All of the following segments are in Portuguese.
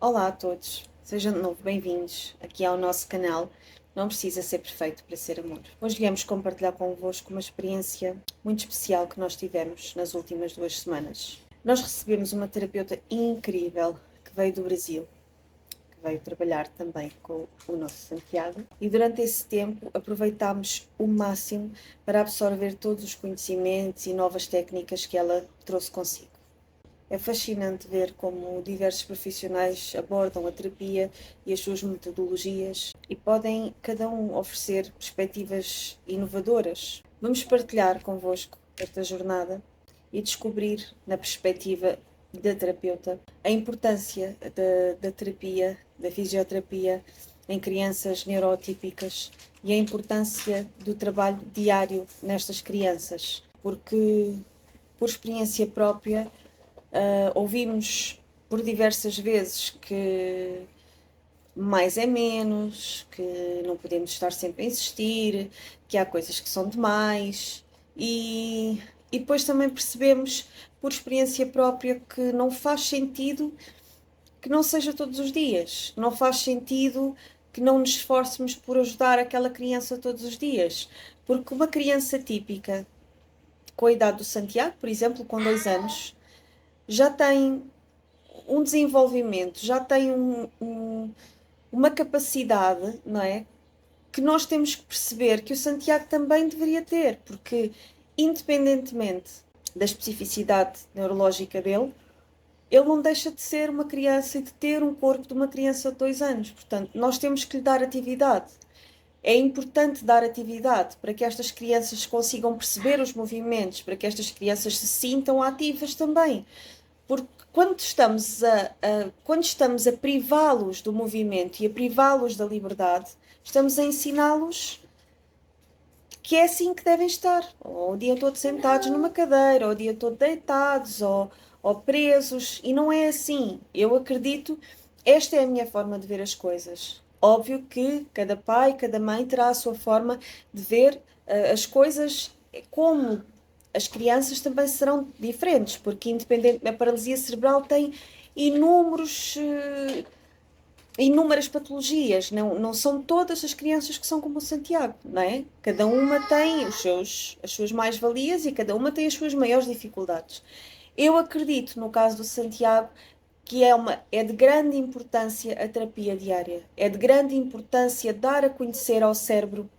Olá a todos, sejam de novo bem-vindos aqui ao nosso canal. Não precisa ser perfeito para ser amor. Hoje viemos compartilhar convosco uma experiência muito especial que nós tivemos nas últimas 2 semanas. Nós recebemos uma terapeuta incrível que veio do Brasil, que veio trabalhar também com o nosso Santiago, e durante esse tempo aproveitámos o máximo para absorver todos os conhecimentos e novas técnicas que ela trouxe consigo. É fascinante ver como diversos profissionais abordam a terapia e as suas metodologias e podem cada um oferecer perspectivas inovadoras. Vamos partilhar convosco esta jornada e descobrir, na perspectiva da terapeuta, a importância da terapia, da fisioterapia em crianças neuroatípicas e a importância do trabalho diário nestas crianças, porque, por experiência própria, ouvimos por diversas vezes que mais é menos, que não podemos estar sempre a insistir, que há coisas que são demais e depois também percebemos por experiência própria que não faz sentido que não seja todos os dias, não faz sentido que não nos esforcemos por ajudar aquela criança todos os dias, porque uma criança típica com a idade do Santiago, por exemplo, com 2 anos, já tem um desenvolvimento, já tem uma capacidade, não é? Que nós temos que perceber que o Santiago também deveria ter, porque independentemente da especificidade neurológica dele, ele não deixa de ser uma criança e de ter um corpo de uma criança de 2 anos. Portanto, nós temos que lhe dar atividade. É importante dar atividade para que estas crianças consigam perceber os movimentos, para que estas crianças se sintam ativas também. Porque quando estamos a privá-los do movimento e a privá-los da liberdade, estamos a ensiná-los que é assim que devem estar, ou o dia todo sentados numa cadeira, ou o dia todo deitados, ou presos, e não é assim. Eu acredito, esta é a minha forma de ver as coisas. Óbvio que cada pai, cada mãe terá a sua forma de ver as coisas, como as crianças também serão diferentes, porque independente, a paralisia cerebral tem inúmeros inúmeras patologias, não são todas as crianças que são como o Santiago, não é? Cada uma tem as suas mais-valias e cada uma tem as suas maiores dificuldades. Eu acredito, no caso do Santiago, que é de grande importância a terapia diária, é de grande importância dar a conhecer ao cérebro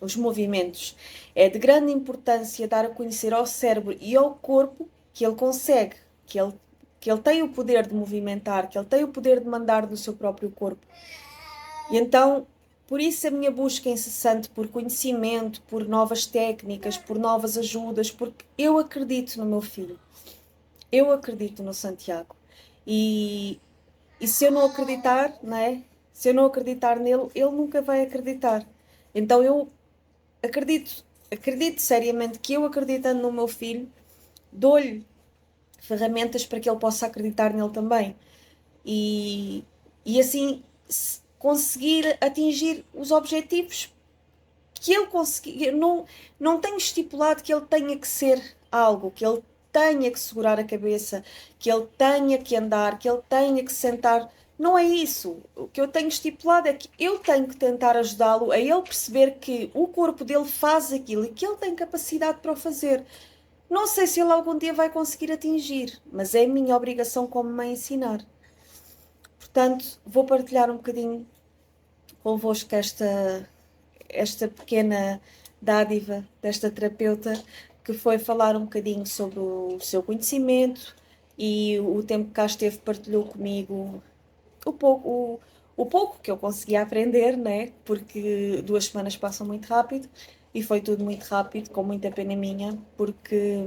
os movimentos, é de grande importância dar a conhecer ao cérebro e ao corpo que ele consegue, que ele tem o poder de movimentar, que ele tem o poder de mandar do seu próprio corpo. E então, por isso a minha busca incessante por conhecimento, por novas técnicas, por novas ajudas, porque eu acredito no meu filho, eu acredito no Santiago. E, e se eu não acreditar, não é? Se eu não acreditar nele, ele nunca vai acreditar. Então eu acredito seriamente que eu acreditando no meu filho, dou-lhe ferramentas para que ele possa acreditar nele também. E, e assim conseguir atingir os objetivos que ele conseguir. Não tenho estipulado que ele tenha que ser algo, que ele tenha que segurar a cabeça, que ele tenha que andar, que ele tenha que sentar. Não é isso. O que eu tenho estipulado é que eu tenho que tentar ajudá-lo a ele perceber que o corpo dele faz aquilo e que ele tem capacidade para o fazer. Não sei se ele algum dia vai conseguir atingir, mas é a minha obrigação como mãe ensinar. Portanto, vou partilhar um bocadinho convosco esta pequena dádiva desta terapeuta que foi falar um bocadinho sobre o seu conhecimento e o tempo que cá esteve partilhou comigo o pouco que eu conseguia aprender, né? Porque 2 semanas passam muito rápido e foi tudo muito rápido, com muita pena minha, porque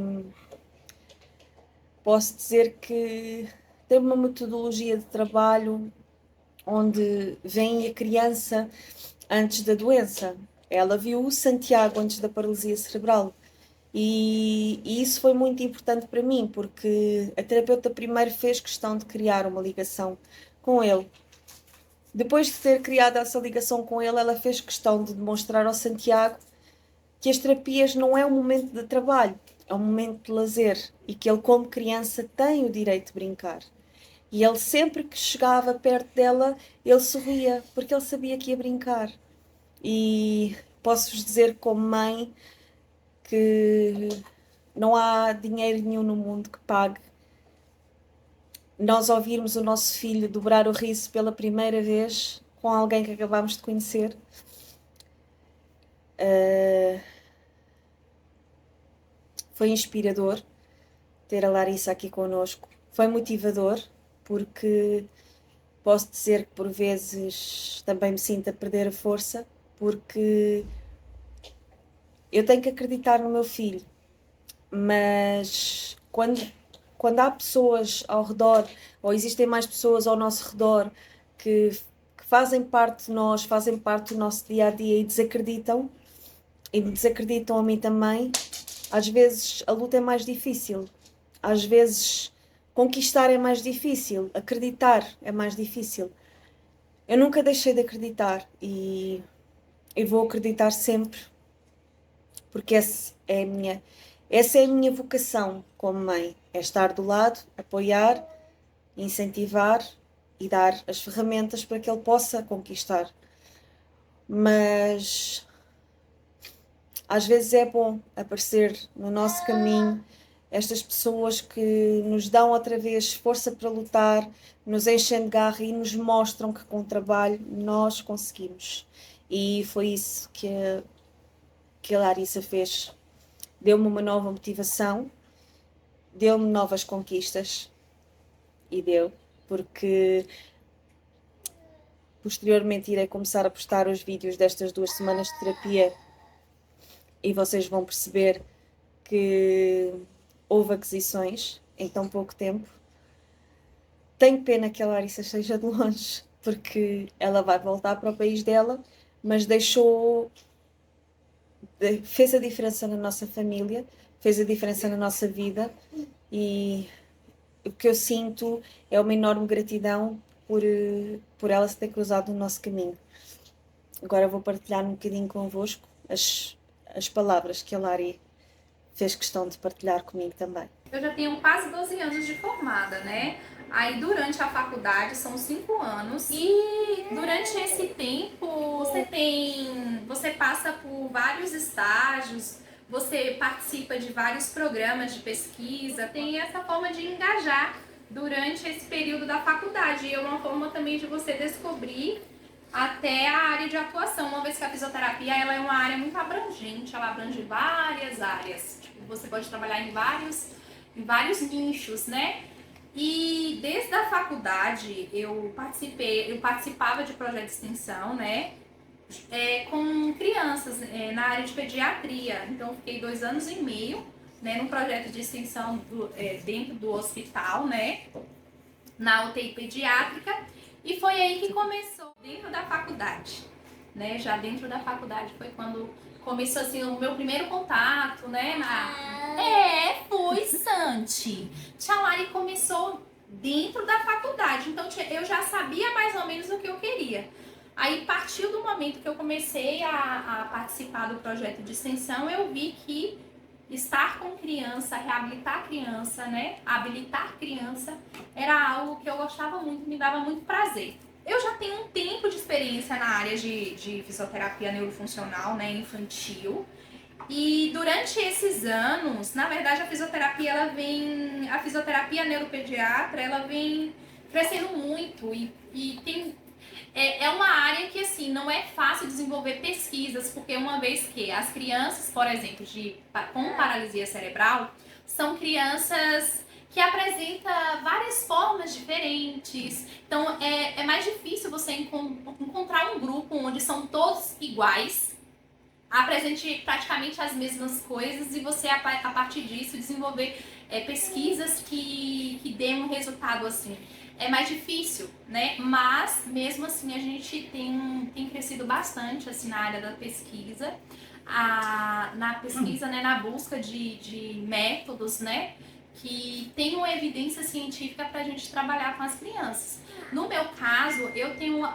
posso dizer que tem uma metodologia de trabalho onde vem a criança antes da doença. Ela viu o Santiago antes da paralisia cerebral. E isso foi muito importante para mim, porque a terapeuta primeiro fez questão de criar uma ligação com ele. Depois de ter criado essa ligação com ele, ela fez questão de demonstrar ao Santiago que as terapias não é um momento de trabalho, é um momento de lazer e que ele, como criança, tem o direito de brincar. E ele sempre que chegava perto dela, ele sorria, porque ele sabia que ia brincar. E posso-vos dizer como mãe que não há dinheiro nenhum no mundo que pague nós ouvirmos o nosso filho dobrar o riso pela primeira vez com alguém que acabámos de conhecer. Foi inspirador ter a Larissa aqui connosco. Foi motivador, porque posso dizer que por vezes também me sinto a perder a força, porque eu tenho que acreditar no meu filho, mas quando há pessoas ao redor, ou existem mais pessoas ao nosso redor que fazem parte de nós, fazem parte do nosso dia a dia e me desacreditam a mim também, às vezes a luta é mais difícil, às vezes conquistar é mais difícil, acreditar é mais difícil. Eu nunca deixei de acreditar e vou acreditar sempre, porque essa é a minha vocação como mãe, é estar do lado, apoiar, incentivar e dar as ferramentas para que ele possa conquistar. Mas às vezes é bom aparecer no nosso caminho estas pessoas que nos dão outra vez força para lutar, nos enchem de garra e nos mostram que com trabalho nós conseguimos. E foi isso que a Larissa fez. Deu-me uma nova motivação, deu-me novas conquistas e deu, porque posteriormente irei começar a postar os vídeos destas 2 semanas de terapia e vocês vão perceber que houve aquisições em tão pouco tempo. Tenho pena que a Larissa esteja de longe, porque ela vai voltar para o país dela, mas fez a diferença na nossa família, fez a diferença na nossa vida e o que eu sinto é uma enorme gratidão por ela se ter cruzado no nosso caminho. Agora vou partilhar um bocadinho convosco as palavras que a Lari fez questão de partilhar comigo também. Eu já tenho quase 12 anos de formada, né? Aí durante a faculdade são 5 anos e durante esse tempo você passa por vários estágios, você participa de vários programas de pesquisa, tem essa forma de engajar durante esse período da faculdade. E é uma forma também de você descobrir até a área de atuação, uma vez que a fisioterapia ela é uma área muito abrangente, ela abrange várias áreas. Tipo, você pode trabalhar em vários nichos, né? E desde a faculdade eu participava de projeto de extensão, né? Com crianças na área de pediatria. Então eu fiquei 2 anos e meio, né, num projeto de extensão dentro do hospital, né? Na UTI pediátrica. E foi aí que começou, dentro da faculdade, né? Já dentro da faculdade foi quando começou assim o meu primeiro contato, né? Foi, Santi. Tia Lari começou dentro da faculdade, então eu já sabia mais ou menos o que eu queria. Aí partiu do momento que eu comecei a participar do projeto de extensão, eu vi que estar com criança, reabilitar criança, né? Habilitar criança era algo que eu gostava muito, me dava muito prazer. Eu já tenho um tempo de experiência na área de fisioterapia neurofuncional, né, infantil. E durante esses anos, na verdade, a fisioterapia neuropediatra, ela vem crescendo muito e tem é uma área que, assim, não é fácil desenvolver pesquisas, porque uma vez que as crianças, por exemplo, com paralisia cerebral, são crianças que apresentam várias formas diferentes. Então, é mais difícil você encontrar um grupo onde são todos iguais, apresente praticamente as mesmas coisas e você, a partir disso, desenvolver pesquisas que dêem um resultado assim. É mais difícil, né? Mas, mesmo assim, a gente tem crescido bastante assim, na área da pesquisa. Na pesquisa, né, na busca de métodos, né, que tenham evidência científica para a gente trabalhar com as crianças. No meu caso, eu tenho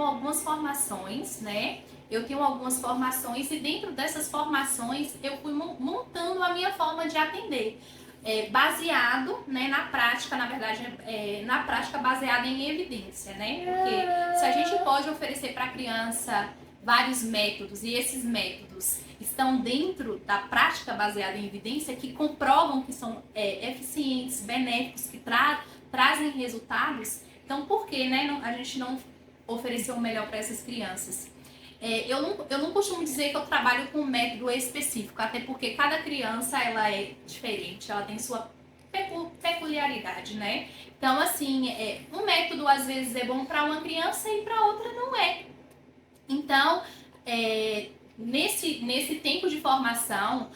algumas formações, né? Eu tenho algumas formações e dentro dessas formações eu fui montando a minha forma de atender. baseado, né, na prática, na verdade, na prática baseada em evidência, né? Porque se a gente pode oferecer para a criança vários métodos e esses métodos estão dentro da prática baseada em evidência que comprovam que são eficientes, benéficos, que trazem resultados, então por que, né, a gente não oferecer o melhor para essas crianças? Eu não costumo dizer que eu trabalho com um método específico, até porque cada criança ela é diferente, ela tem sua peculiaridade, né? Então, assim, um método às vezes é bom para uma criança e para outra não é. Então, nesse tempo de formação,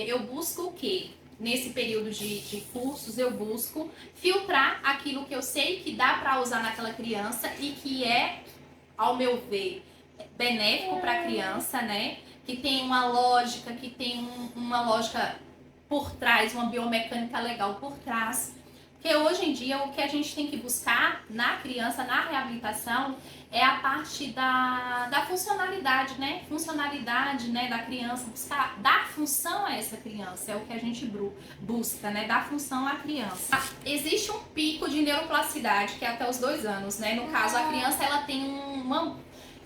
eu busco o quê? Nesse período de cursos, eu busco filtrar aquilo que eu sei que dá para usar naquela criança e que ao meu ver, benéfico para a criança, né? Que tem uma lógica, que tem uma lógica por trás, uma biomecânica legal por trás. Porque hoje em dia o que a gente tem que buscar na criança, na reabilitação, é a parte da funcionalidade, né? Funcionalidade, né, da criança, buscar dar função a essa criança, é o que a gente busca, né? Dar função à criança. Existe um pico de neuroplasticidade que é até os 2 anos, né? No caso, a criança ela tem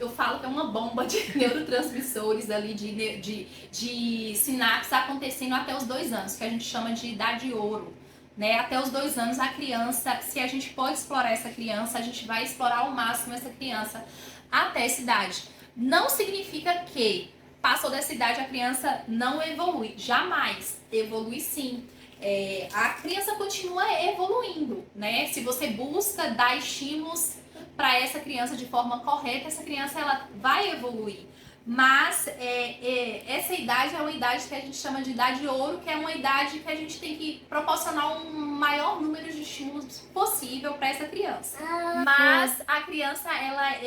eu falo que é uma bomba de neurotransmissores ali, de sinapses acontecendo até os 2 anos, que a gente chama de idade ouro. Né? Até os 2 anos a criança, se a gente pode explorar essa criança, a gente vai explorar ao máximo essa criança até essa idade. Não significa que passou dessa idade a criança não evolui, jamais, evolui sim. A criança continua evoluindo, né? Se você busca dar estímulos para essa criança de forma correta, essa criança ela vai evoluir. Mas essa idade é uma idade que a gente chama de idade ouro, que é uma idade que a gente tem que proporcionar um maior número de estímulos possível para essa criança. Mas a criança, ela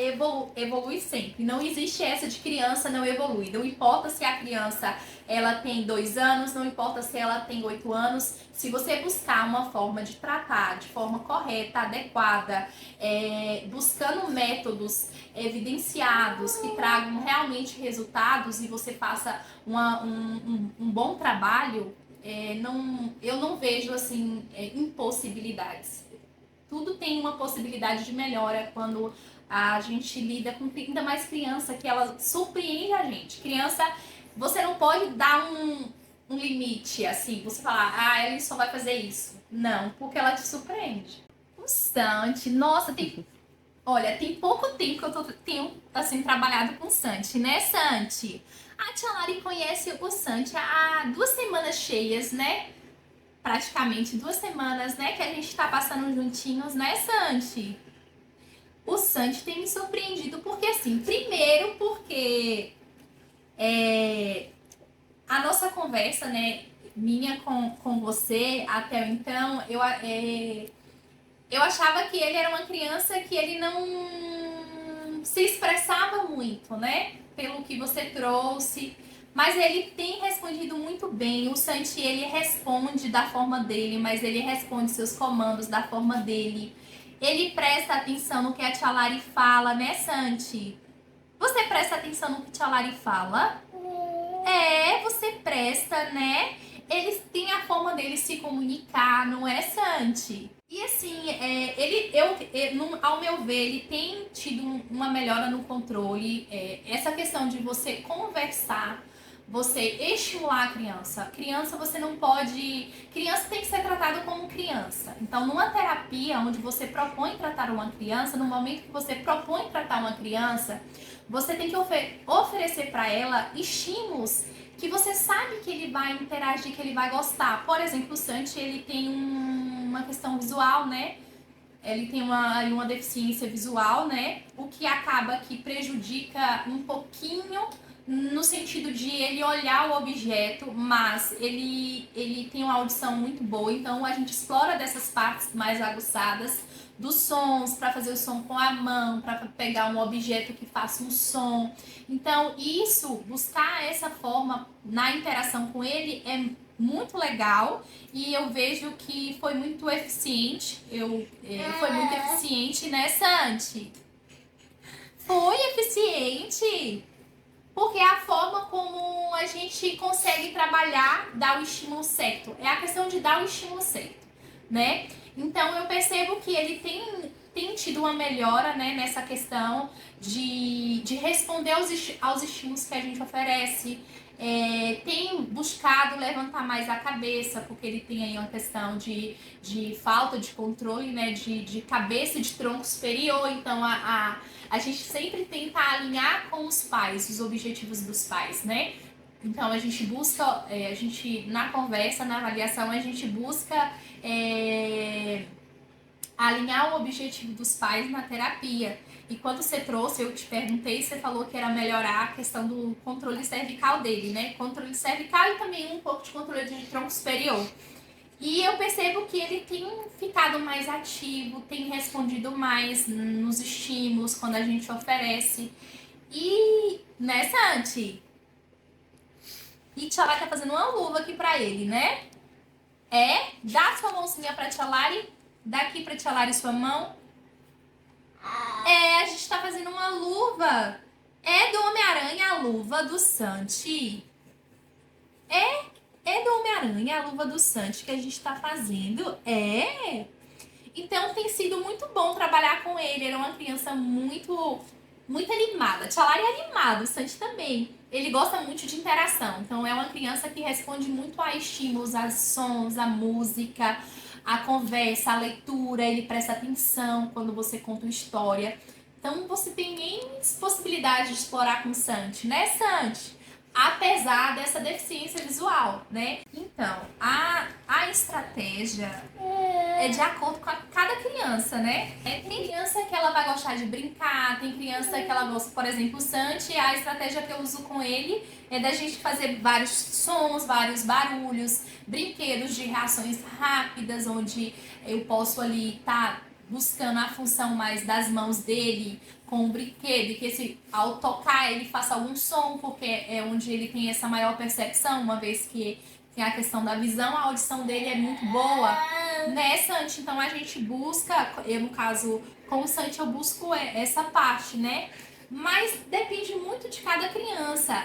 evolui sempre. Não existe essa de criança não evolui. Não importa se a criança ela tem 2 anos, não importa se ela tem 8 anos. Se você buscar uma forma de tratar de forma correta, adequada, buscando métodos evidenciados que tragam realmente resultados e você faça um bom trabalho, eu não vejo assim impossibilidades. Tudo tem uma possibilidade de melhora quando a gente lida com ainda mais criança, que ela surpreende a gente. Criança, você não pode dar um limite assim, você falar, ela só vai fazer isso. Não, porque ela te surpreende. Constante, nossa, olha, tem pouco tempo que eu tenho, assim, trabalhado com o Santi, né, Santi? A tia Lari conhece o Santi há 2 semanas cheias, né? Praticamente 2 semanas, né, que a gente tá passando juntinhos, né, Santi? O Santi tem me surpreendido porque, assim, primeiro porque a nossa conversa, né, minha com você até então, eu achava que ele era uma criança que ele não se expressava muito, né? Pelo que você trouxe. Mas ele tem respondido muito bem. O Santi, ele responde da forma dele, mas ele responde seus comandos da forma dele. Ele presta atenção no que a tia Lari fala, né, Santi? Você presta atenção no que a tia Lari fala? Você presta, né? Eles têm a forma deles se comunicar, não é, Santi? E assim, ao meu ver, ele tem tido uma melhora no controle. Essa questão de você conversar, você estimular a criança. Criança, você não pode... Criança tem que ser tratada como criança. Então, numa terapia onde você propõe tratar uma criança, no momento que você propõe tratar uma criança, você tem que oferecer para ela estímulos que você sabe que ele vai interagir, que ele vai gostar. Por exemplo, o Santi, ele tem uma questão visual, né? Ele tem uma deficiência visual, né? O que acaba que prejudica um pouquinho no sentido de ele olhar o objeto, mas ele tem uma audição muito boa, então a gente explora dessas partes mais aguçadas dos sons, para fazer o som com a mão, para pegar um objeto que faça um som. Então, buscar essa forma na interação com ele é muito legal e eu vejo que foi muito eficiente. Foi muito eficiente, né, Santi? Foi eficiente? porque é a forma como a gente consegue trabalhar, dar o estímulo certo. É a questão de dar o estímulo certo, né? Então eu percebo que ele tem tido uma melhora, né, nessa questão de responder aos estímulos que a gente oferece. Tem buscado levantar mais a cabeça, porque ele tem aí uma questão de falta de controle, né, de cabeça e de tronco superior. Então a gente sempre tenta alinhar com os pais, os objetivos dos pais, né? Então a gente busca, a gente na conversa, na avaliação, a gente busca alinhar o objetivo dos pais na terapia. E quando você trouxe, eu te perguntei, você falou que era melhorar a questão do controle cervical dele, né? Controle cervical e também um pouco de controle de tronco superior. E eu percebo que ele tem ficado mais ativo, tem respondido mais nos estímulos quando a gente oferece. E nessa Santi? E Tia Lari tá fazendo uma luva aqui pra ele, né? Dá sua mãozinha pra Tia Lari. Daqui pra Tia Lari sua mão. A gente tá fazendo uma luva. É do Homem-Aranha a luva do Santi. É do Homem-Aranha a luva do Santi que a gente tá fazendo. Então tem sido muito bom trabalhar com ele. Ele é uma criança muito animada. Tia Lari é animada, o Santi também. Ele gosta muito de interação. Então é uma criança que responde muito a estímulos, a sons, a música, a conversa, a leitura. Ele presta atenção quando você conta uma história. Então você tem N possibilidades de explorar com o Santi, né, Santi? Apesar dessa deficiência visual, né? Então, a estratégia é de acordo com cada criança, né? Tem criança que ela vai gostar de brincar, tem criança que ela gosta, por exemplo, o Santi, a estratégia que eu uso com ele é da gente fazer vários sons, vários barulhos, brinquedos de reações rápidas, onde eu posso ali estar buscando a função mais das mãos dele com o brinquedo, e que ao tocar ele faça algum som, porque é onde ele tem essa maior percepção, uma vez que tem a questão da visão, a audição dele é muito boa, né, Santi? Então a gente busca, eu no caso, com o Santi eu busco essa parte, né? Mas depende muito de cada criança.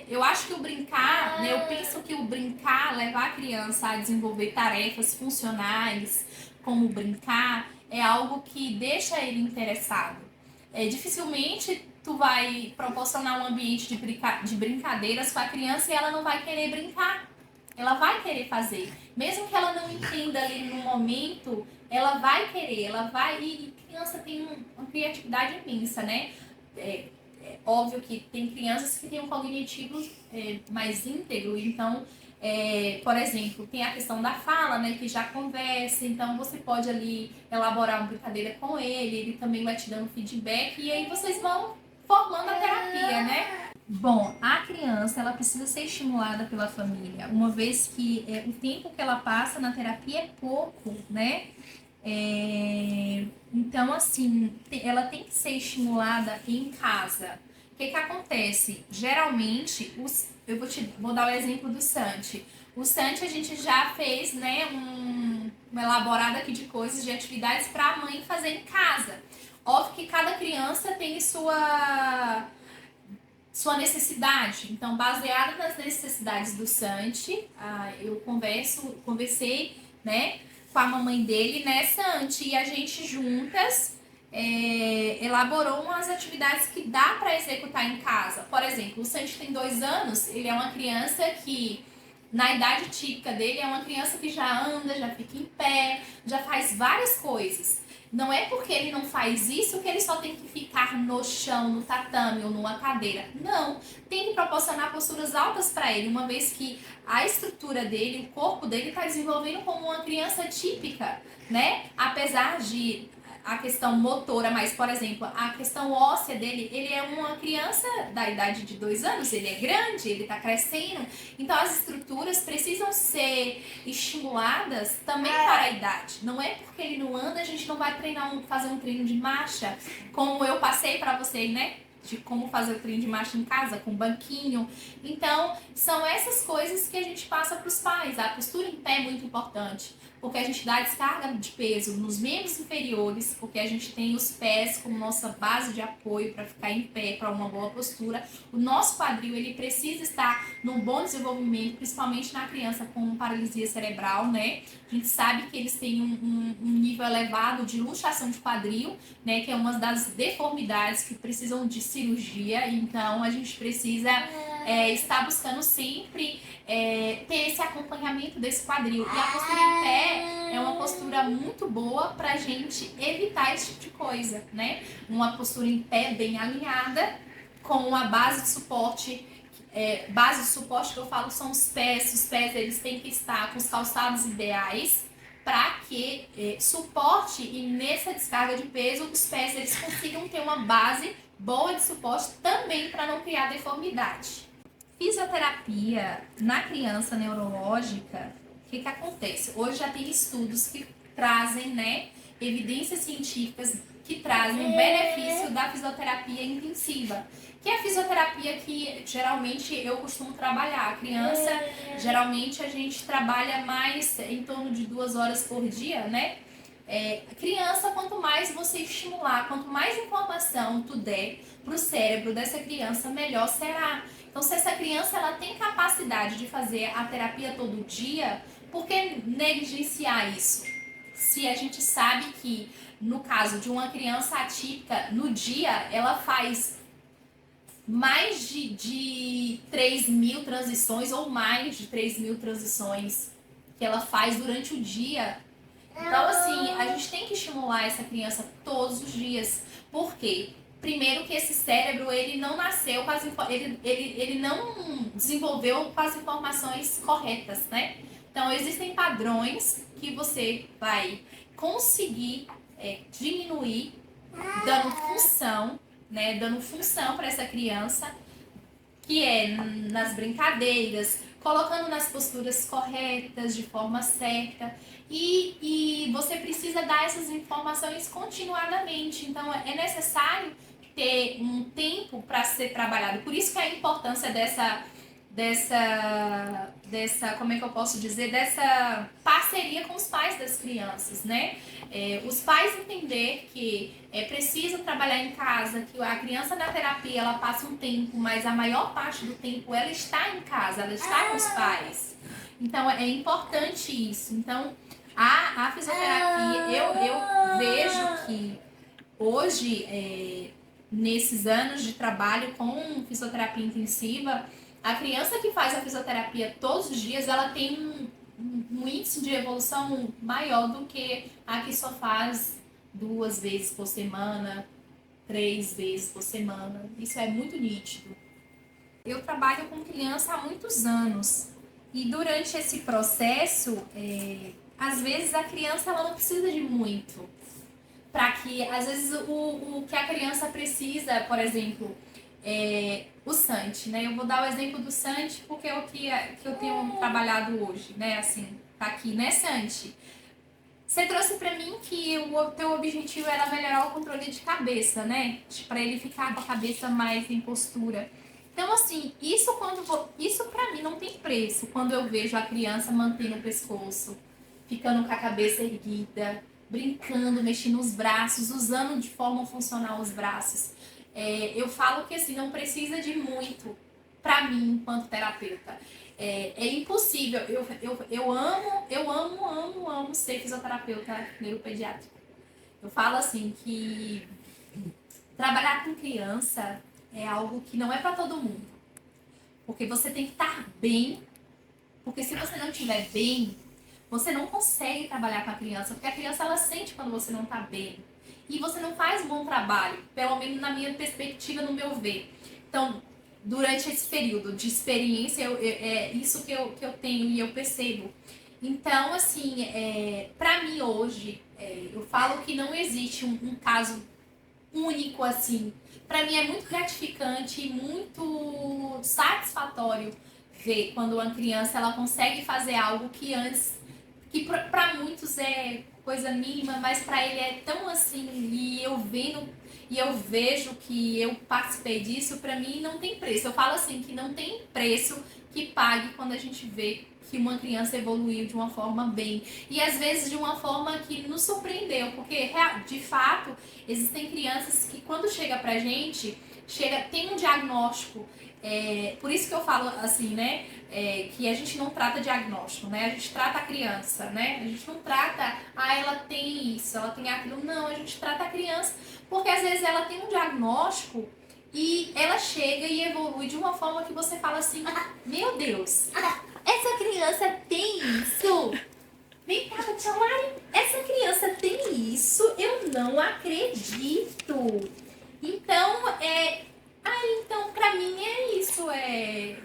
Eu acho que o brincar, né, eu penso que o brincar, levar a criança a desenvolver tarefas funcionais, como brincar, é algo que deixa ele interessado. Dificilmente tu vai proporcionar um ambiente de brincadeiras com a criança e ela não vai querer brincar. Ela vai querer fazer. Mesmo que ela não entenda ali no momento, ela vai querer, ela vai... E criança tem uma criatividade imensa, né? É óbvio que tem crianças que têm um cognitivo mais íntegro, então... por exemplo, tem a questão da fala, né, que já conversa, então você pode ali elaborar uma brincadeira com ele também vai te dando feedback e aí vocês vão formando a terapia, né? Bom, a criança, ela precisa ser estimulada pela família, uma vez que o tempo que ela passa na terapia é pouco, né? Então, assim, ela tem que ser estimulada em casa. O que acontece? Geralmente, eu vou dar o exemplo do Santi. O Santi a gente já fez, né, uma elaborada aqui de coisas, de atividades para a mãe fazer em casa. Óbvio que cada criança tem sua necessidade. Então, baseada nas necessidades do Santi, eu conversei, né, com a mamãe dele, né, Santi, e a gente juntas elaborou umas atividades que dá para executar em casa. Por exemplo, o Santi tem 2 anos, ele é uma criança que, na idade típica dele, é uma criança que já anda, já fica em pé, já faz várias coisas. Não é porque ele não faz isso que ele só tem que ficar no chão, no tatame ou numa cadeira. Não, tem que proporcionar posturas altas para ele, uma vez que a estrutura dele, o corpo dele está desenvolvendo como uma criança típica, né? Apesar de a questão motora, mas, por exemplo, a questão óssea dele, ele é uma criança da idade de 2 anos, ele é grande, ele está crescendo, então as estruturas precisam ser estimuladas também para a idade. Não é porque ele não anda, a gente não vai fazer um treino de marcha, como eu passei para vocês, né? De como fazer o treino de marcha em casa, com banquinho. Então, são essas coisas que a gente passa para os pais. A postura em pé é muito importante. porque a gente dá descarga de peso nos membros inferiores, porque a gente tem os pés como nossa base de apoio para ficar em pé, para uma boa postura. O nosso quadril, ele precisa estar num bom desenvolvimento, principalmente na criança com paralisia cerebral, né? A gente sabe que eles têm um nível elevado de luxação de quadril, né? Que é uma das deformidades que precisam de cirurgia, então a gente precisa estar buscando sempre ter esse acompanhamento desse quadril. E a postura em pé é uma postura muito boa pra gente evitar esse tipo de coisa, né? Uma postura em pé bem alinhada, com a base de suporte. Base de suporte que eu falo são os pés eles têm que estar com os calçados ideais para que suporte e nessa descarga de peso os pés eles consigam ter uma base boa de suporte também para não criar deformidade. Fisioterapia na criança neurológica, o que acontece? Hoje já tem estudos que trazem, né, evidências científicas que trazem o benefício da fisioterapia intensiva, que é a fisioterapia que geralmente eu costumo trabalhar. A criança, geralmente a gente trabalha mais em torno de 2 horas por dia, né? Criança, quanto mais você estimular, quanto mais informação tu der para o cérebro dessa criança, melhor será. Então, se essa criança ela tem capacidade de fazer a terapia todo dia, por que negligenciar isso? Se a gente sabe que, no caso de uma criança atípica, no dia ela faz mais de 3.000 transições ou mais de 3.000 transições que ela faz durante o dia. Então, assim, a gente tem que estimular essa criança todos os dias. Por quê? Primeiro que esse cérebro, ele não nasceu com ele não desenvolveu com as informações corretas, né? Então, existem padrões que você vai conseguir diminuir dando função, né? Dando função para essa criança, que é nas brincadeiras, colocando nas posturas corretas, de forma certa. E você precisa dar essas informações continuadamente. Então, é necessário ter um tempo para ser trabalhado. Por isso que a importância dessa, como é que eu posso dizer, dessa parceria com os pais das crianças, né? Os pais entender que é preciso trabalhar em casa, que a criança na terapia ela passa um tempo, mas a maior parte do tempo ela está em casa, ela está com os pais. Então é importante isso. Então a fisioterapia, eu vejo que hoje, nesses anos de trabalho com fisioterapia intensiva, a criança que faz a fisioterapia todos os dias, ela tem um índice de evolução maior do que a que só faz 2 vezes por semana, 3 vezes por semana. Isso é muito nítido. Eu trabalho com criança há muitos anos e durante esse processo, às vezes a criança ela não precisa de muito. Para que, às vezes, o que a criança precisa, por exemplo, o Sant, né? Eu vou dar o exemplo do Sant porque é o que eu tenho trabalhado hoje, né? Assim, tá aqui, né, Sant? Você trouxe pra mim que o teu objetivo era melhorar o controle de cabeça, né? Pra ele ficar com a cabeça mais em postura. Então, assim, isso pra mim não tem preço. Quando eu vejo a criança mantendo o pescoço, ficando com a cabeça erguida, brincando, mexendo os braços, usando de forma funcional os braços. Eu falo que assim, não precisa de muito para mim enquanto terapeuta. É impossível. Eu amo ser fisioterapeuta neuropediátrica. Eu falo assim que trabalhar com criança é algo que não é para todo mundo. Porque você tem que estar bem. Porque se você não estiver bem, você não consegue trabalhar com a criança. Porque a criança ela sente quando você não está bem. E você não faz um bom trabalho, pelo menos na minha perspectiva, no meu ver. Então, durante esse período de experiência, é isso que eu tenho e eu percebo. Então, assim, para mim hoje, eu falo que não existe um caso único assim. Para mim é muito gratificante e muito satisfatório ver quando uma criança ela consegue fazer algo que antes, que para muitos é coisa mínima, mas para ele é tão assim, e eu vejo que eu participei disso, para mim não tem preço. Eu falo assim que não tem preço que pague quando a gente vê que uma criança evoluiu de uma forma bem. E às vezes de uma forma que nos surpreendeu, porque de fato existem crianças que quando chega pra gente, tem um diagnóstico. Por isso que eu falo assim, né? Que a gente não trata diagnóstico, né? A gente trata a criança, né? A gente não trata, ela tem isso, ela tem aquilo. Não, a gente trata a criança porque às vezes ela tem um diagnóstico e ela chega e evolui de uma forma que você fala assim, meu Deus, essa criança tem isso? Vem cá, tia Lari, essa criança tem isso? Eu não acredito. Então, então pra mim é isso, é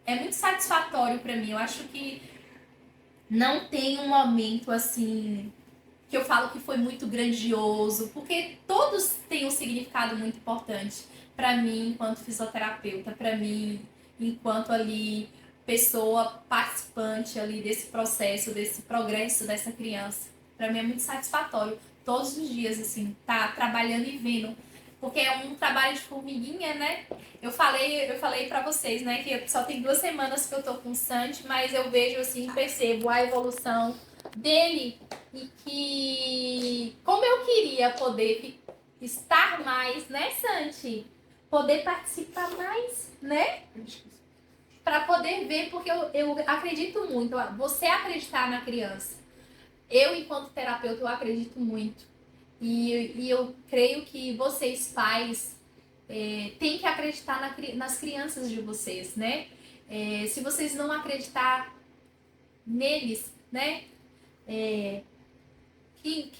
muito satisfatório pra mim. Eu acho que não tem um momento assim que eu falo que foi muito grandioso, porque todos têm um significado muito importante para mim enquanto fisioterapeuta, para mim enquanto ali pessoa participante ali desse processo, desse progresso dessa criança. Para mim é muito satisfatório todos os dias assim, tá trabalhando e vendo, porque é um trabalho de formiguinha, né? Eu falei para vocês, né, que só tem 2 semanas que eu tô com o Santi, mas eu vejo assim, percebo a evolução dele e que como eu queria poder estar mais, né, Santi? Poder participar mais, né? Para poder ver, porque eu acredito muito. Você acreditar na criança. Eu, enquanto terapeuta, eu acredito muito. E eu creio que vocês, pais, têm que acreditar nas crianças de vocês, né? Se vocês não acreditar neles, né? Quem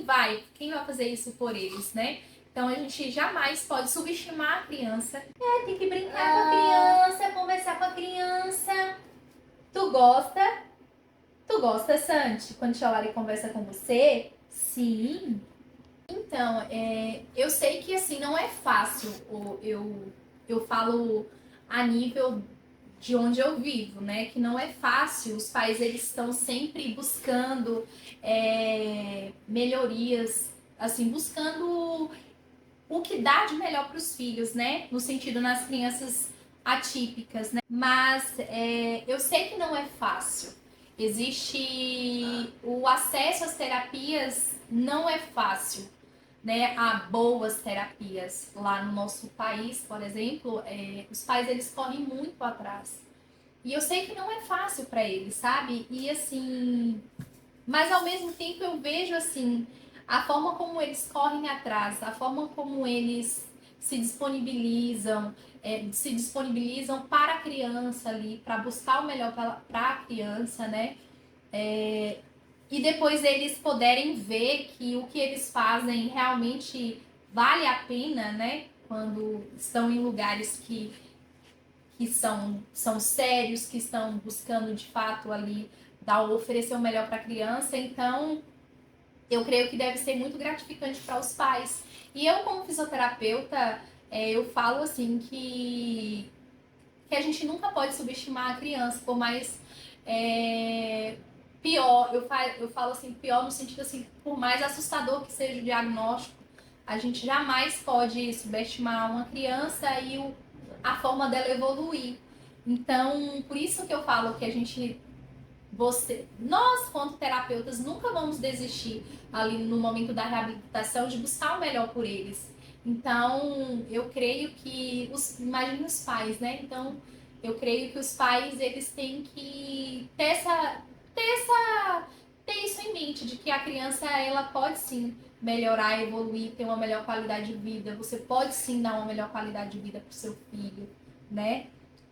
vai fazer isso por eles, né? Então a gente jamais pode subestimar a criança. Tem que brincar com a criança, conversar com a criança. Tu gosta? Tu gosta, Santi? Quando a Lari conversa com você? Sim. Então, eu sei que assim não é fácil. Eu falo a nível de onde eu vivo, né? Que não é fácil. Os pais eles estão sempre buscando melhorias, assim, buscando o que dá de melhor para os filhos, né? No sentido nas crianças atípicas, né? Mas eu sei que não é fácil. Existe o acesso às terapias não é fácil, né? Há boas terapias lá no nosso país, por exemplo, os pais eles correm muito atrás. E eu sei que não é fácil para eles, sabe? E assim, mas ao mesmo tempo eu vejo assim a forma como eles correm atrás, a forma como eles se disponibilizam para a criança ali, para buscar o melhor para a criança, né? E depois eles poderem ver que o que eles fazem realmente vale a pena, né? Quando estão em lugares que são sérios, que estão buscando de fato ali oferecer o melhor para a criança. Então, eu creio que deve ser muito gratificante para os pais. E eu, como fisioterapeuta, eu falo assim que a gente nunca pode subestimar a criança, por mais pior, eu falo assim, pior no sentido assim, por mais assustador que seja o diagnóstico, a gente jamais pode subestimar uma criança e a forma dela evoluir. Então, por isso que eu falo que nós, quanto terapeutas, nunca vamos desistir ali no momento da reabilitação de buscar o melhor por eles. Então, eu creio que imagine os pais, né? Então, eu creio que os pais eles têm que ter isso em mente, de que a criança ela pode sim melhorar, evoluir, ter uma melhor qualidade de vida. Você pode sim dar uma melhor qualidade de vida para o seu filho, né?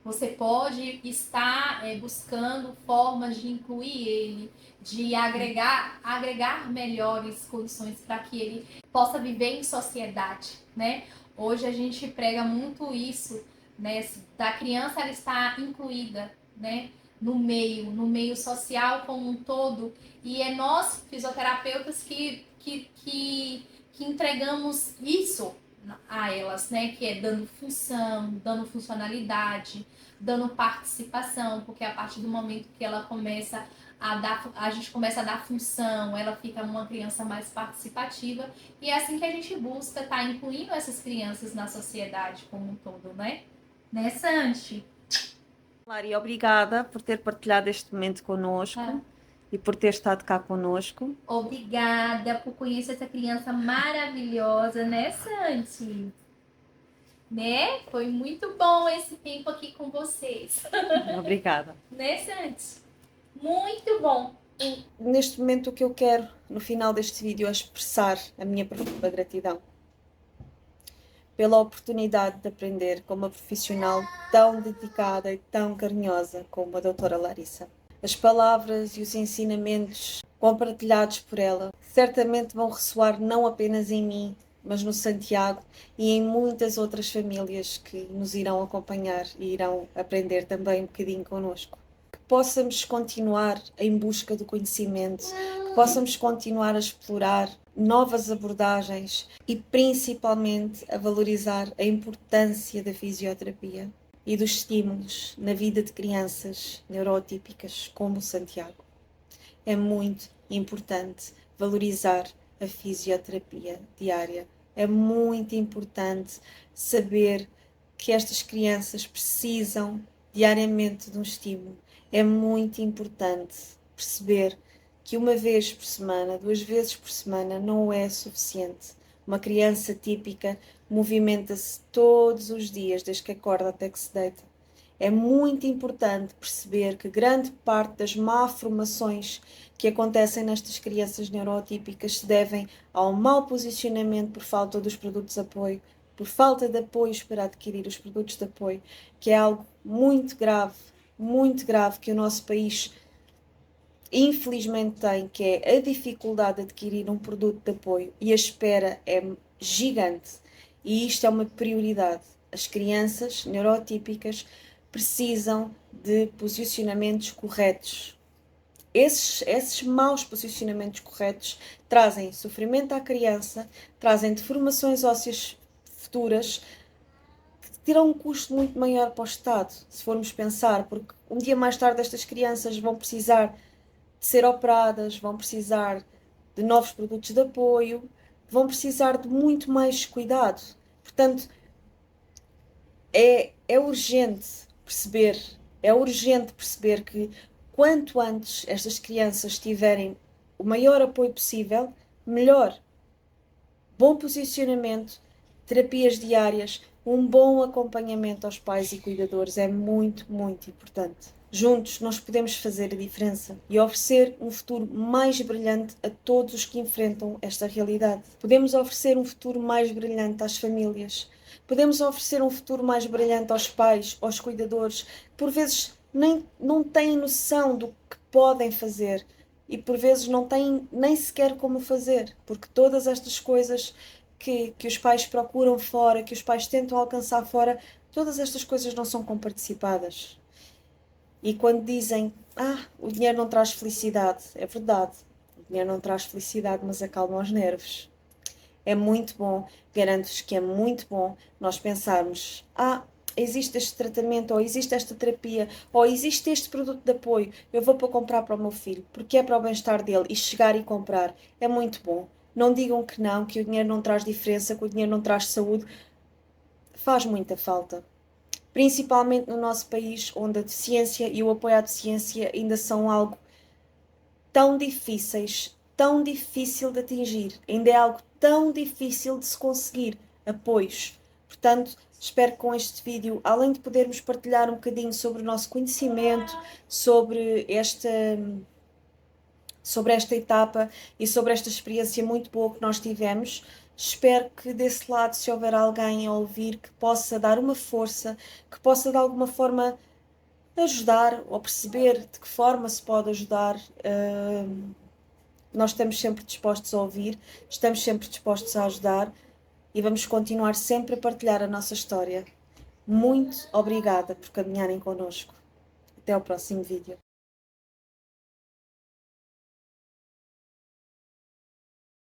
Você pode estar buscando formas de incluir ele, de agregar melhores condições para que ele possa viver em sociedade, né? Hoje a gente prega muito isso, né? Da criança ela estar incluída, né? No meio social como um todo. E é nós, fisioterapeutas, que entregamos isso a elas, né? Que é dando função, dando funcionalidade, dando participação, porque a partir do momento que ela começa a gente começa a dar função, ela fica uma criança mais participativa, e é assim que a gente busca estar incluindo essas crianças na sociedade como um todo, né? Né, Santi? Lari, obrigada por ter partilhado este momento connosco e por ter estado cá connosco. Obrigada por conhecer essa criança maravilhosa, né, Santi? Né? Foi muito bom esse tempo aqui com vocês. Obrigada. Né, Santi? Muito bom. Neste momento o que eu quero, no final deste vídeo, é expressar a minha profunda gratidão pela oportunidade de aprender com uma profissional tão dedicada e tão carinhosa como a doutora Larissa. As palavras e os ensinamentos compartilhados por ela certamente vão ressoar não apenas em mim, mas no Santiago e em muitas outras famílias que nos irão acompanhar e irão aprender também um bocadinho connosco. Que possamos continuar em busca do conhecimento, que possamos continuar a explorar novas abordagens e principalmente a valorizar a importância da fisioterapia e dos estímulos na vida de crianças neurotípicas como o Santiago. É muito importante valorizar a fisioterapia diária. É muito importante saber que estas crianças precisam diariamente de um estímulo. É muito importante perceber que uma vez por semana, 2 vezes por semana não é suficiente. Uma criança típica movimenta-se todos os dias, desde que acorda até que se deita. É muito importante perceber que grande parte das malformações que acontecem nestas crianças neurotípicas se devem ao mau posicionamento por falta dos produtos de apoio, por falta de apoios para adquirir os produtos de apoio, que é algo muito grave que o nosso país infelizmente tem, que é a dificuldade de adquirir um produto de apoio e a espera é gigante e isto é uma prioridade. As crianças neurotípicas precisam de posicionamentos corretos. Esses maus posicionamentos corretos trazem sofrimento à criança, trazem deformações ósseas futuras, que terão um custo muito maior para o Estado, se formos pensar, porque um dia mais tarde estas crianças vão precisar de ser operadas, vão precisar de novos produtos de apoio, vão precisar de muito mais cuidado. Portanto, é urgente perceber que quanto antes estas crianças tiverem o maior apoio possível, melhor. Bom posicionamento, terapias diárias, um bom acompanhamento aos pais e cuidadores é muito, muito importante. Juntos nós podemos fazer a diferença e oferecer um futuro mais brilhante a todos os que enfrentam esta realidade. Podemos oferecer um futuro mais brilhante às famílias. Podemos oferecer um futuro mais brilhante aos pais, aos cuidadores, que por vezes não têm noção do que podem fazer e por vezes não têm nem sequer como fazer, porque todas estas coisas que os pais procuram fora, que os pais tentam alcançar fora, todas estas coisas não são comparticipadas. E quando dizem, o dinheiro não traz felicidade, é verdade, o dinheiro não traz felicidade, mas acalma os nervos. É muito bom, garanto-vos que é muito bom nós pensarmos, existe este tratamento, ou existe esta terapia, ou existe este produto de apoio, eu vou para comprar para o meu filho, porque é para o bem-estar dele, e chegar e comprar, é muito bom. Não digam que não, que o dinheiro não traz diferença, que o dinheiro não traz saúde, faz muita falta. Principalmente no nosso país, onde a deficiência e o apoio à deficiência ainda são algo tão difíceis, tão difícil de atingir, ainda é algo tão difícil de se conseguir apoios. Portanto, espero que com este vídeo, além de podermos partilhar um bocadinho sobre o nosso conhecimento, sobre esta etapa e sobre esta experiência muito boa que nós tivemos, espero que desse lado, se houver alguém a ouvir, que possa dar uma força, que possa de alguma forma ajudar ou perceber de que forma se pode ajudar. Nós estamos sempre dispostos a ouvir, estamos sempre dispostos a ajudar e vamos continuar sempre a partilhar a nossa história. Muito obrigada por caminharem connosco. Até ao próximo vídeo.